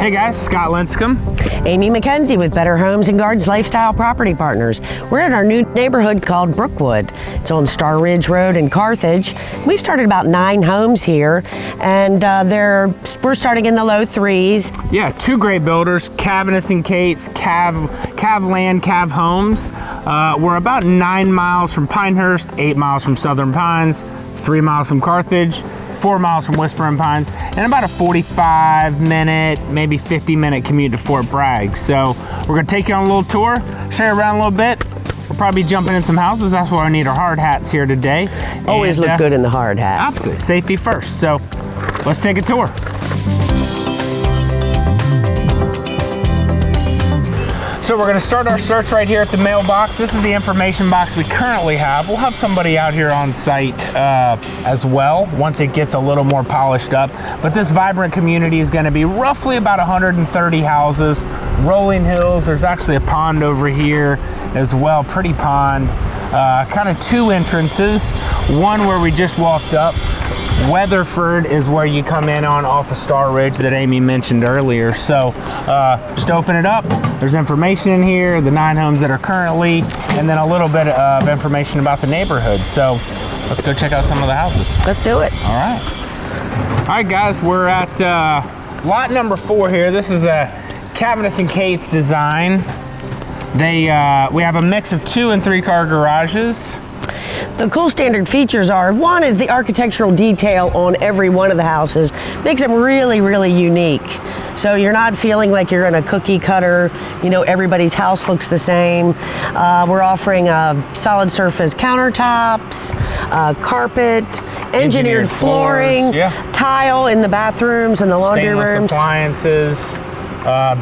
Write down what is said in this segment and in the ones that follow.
Hey guys, Scott Linscomb. Amy McKenzie with Better Homes and Gardens Lifestyle Property Partners. We're in our new neighborhood called Brookwood. It's on Star Ridge Road in Carthage. We've started about 9 homes here, and we're starting in the low 3s. Yeah, 2 great builders, Cabinets and Cates, Cav Land, Cav Homes. We're about 9 miles from Pinehurst, 8 miles from Southern Pines, 3 miles from Carthage, 4 miles from Whispering Pines, and about a 45-minute, maybe 50-minute commute to Fort Bragg. So we're gonna take you on a little tour, show you around a little bit. We'll probably be jumping in some houses. That's why I need our hard hats here today. Always look good in the hard hat. Absolutely, safety first. So let's take a tour. So we're gonna start our search right here at the mailbox. This is the information box we currently have. We'll have somebody out here on site as well once it gets a little more polished up. But this vibrant community is gonna be roughly about 130 houses, rolling hills. There's actually a pond over here as well, pretty pond. Kind of 2 entrances, one where we just walked up. Weatherford is where you come in on off of Star Ridge that Amy mentioned earlier. So just open it up. There's information in here, the 9 homes that are currently, and then a little bit of information about the neighborhood. So let's go check out some of the houses. Let's do it. All right. All right, guys, we're at lot number 4 here. This is a Cabinets and Cates design. We have a mix of 2 and 3 car garages. The cool standard features are, one is the architectural detail on every one of the houses. Makes them really, really unique. So you're not feeling like you're in a cookie cutter, everybody's house looks the same. We're offering solid surface countertops, carpet, engineered flooring, tile in the bathrooms and the laundry rooms. Appliances.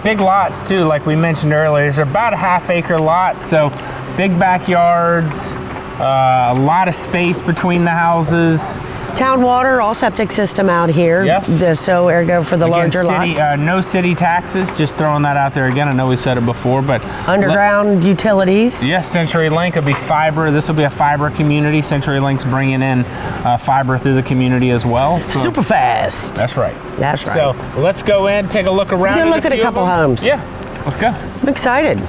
Big lots too, like we mentioned earlier. There's about a half-acre lot, so big backyards. A lot of space between the houses. Town water, all septic system out here. Yes. So ergo for the larger lots. No city taxes, just throwing that out there again. I know we said it before, but. Underground utilities. Yes, CenturyLink will be fiber. This will be a fiber community. CenturyLink's bringing in fiber through the community as well. So. Super fast. That's right. That's right. So let's go in, take a look around. Let's go look at a couple homes. Yeah, let's go. I'm excited.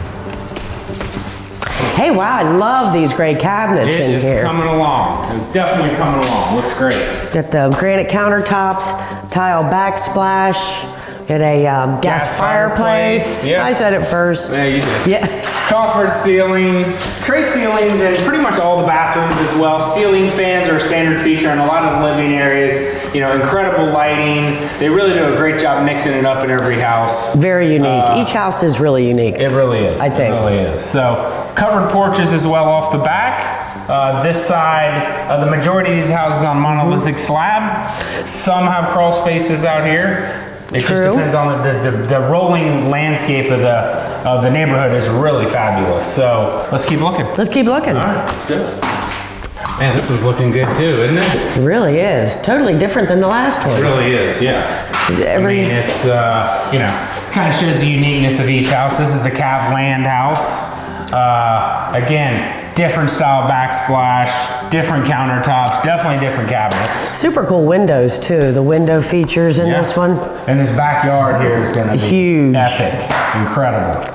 Hey, wow, I love these great cabinets in here. It's coming along. It's definitely coming along. Looks great. Got the granite countertops, tile backsplash, got a gas fireplace. Yeah. I said it first. Yeah, you did. Yeah. Coffered ceiling, tray ceilings in pretty much all the bathrooms as well. Ceiling fans are a standard feature in a lot of the living areas. Incredible lighting. They really do a great job mixing it up in every house. Very unique. Each house is really unique. It really is. I think. It really is. So covered porches as well off the back. This side, the majority of these houses on monolithic slab. Some have crawl spaces out here. It just depends on the rolling landscape of the neighborhood is really fabulous. So let's keep looking. Let's keep looking. All right, let's do it. Man, this one's looking good too, isn't it? It really is. Totally different than the last one. It really is, yeah. It's, kind of shows the uniqueness of each house. This is the Cav Land house. Again, different style backsplash, different countertops, definitely different cabinets. Super cool windows too. The window features in this one. And this backyard here is going to be huge, epic, incredible.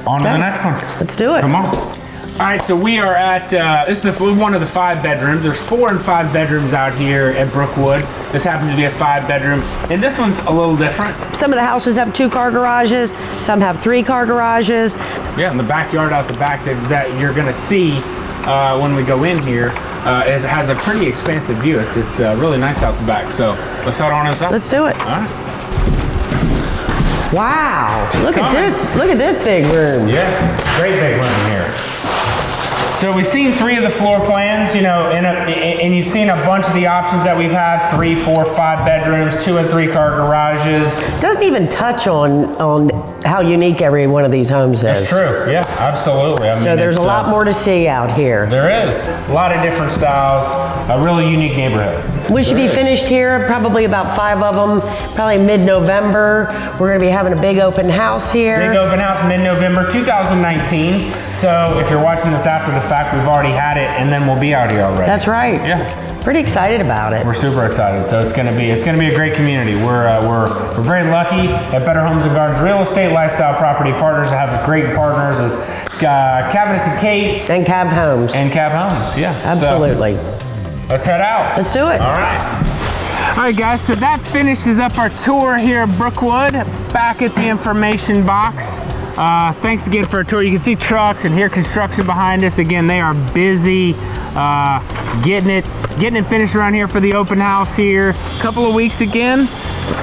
On to the next one. Let's do it. Come on. All right, so we are at, this is one of the 5 bedrooms. There's 4 and 5 bedrooms out here at Brookwood. This happens to be a 5 bedroom. And this one's a little different. Some of the houses have 2 car garages. Some have 3 car garages. Yeah, and the backyard out the back that you're gonna see when we go in here has a pretty expansive view. It's really nice out the back. So let's head on inside. Let's do it. All right. Wow, look at this. Look at this big room. Yeah, great big room here. So we've seen 3 of the floor plans, and you've seen a bunch of the options that we've had, 3, 4, 5 bedrooms, 2 and 3 car garages. Doesn't even touch on how unique every one of these homes is. That's true, yeah, absolutely. So there's a lot more to see out here. There is, a lot of different styles, a really unique neighborhood. We should be finished here, probably about 5 of them, probably mid-November. We're gonna be having a big open house here. Big open house, mid-November 2019. So if you're watching this after the fact, we've already had it, and then we'll be out here already. That's right. Yeah. pretty excited about it. We're super excited. So it's gonna be a great community. We're very lucky at Better Homes and Gardens Real Estate Lifestyle Property Partners to have great partners as Cabinets and Kate's And Cab Homes. and Cab Homes. Yeah, Absolutely. So, let's head out. Let's do it. All right. All right, guys, so that finishes up our tour here at Brookwood, back at the information box. Thanks again for a tour. You can see trucks and hear construction behind us. Again, they are busy getting it finished around here for the open house here. A couple of weeks again.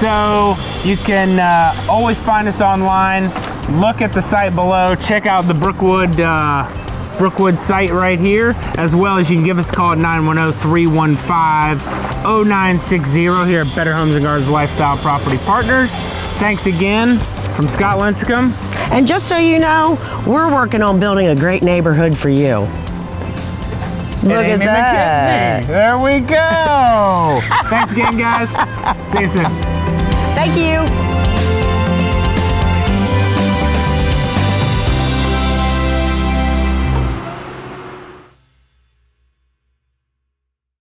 So you can always find us online. Look at the site below. Check out the Brookwood site right here, as well as you can give us a call at 910-315-0960 here at Better Homes and Gardens Lifestyle Property Partners. Thanks again from Scott Lincecum. And just so you know, we're working on building a great neighborhood for you. Look at that. There we go. Thanks again, guys. See you soon.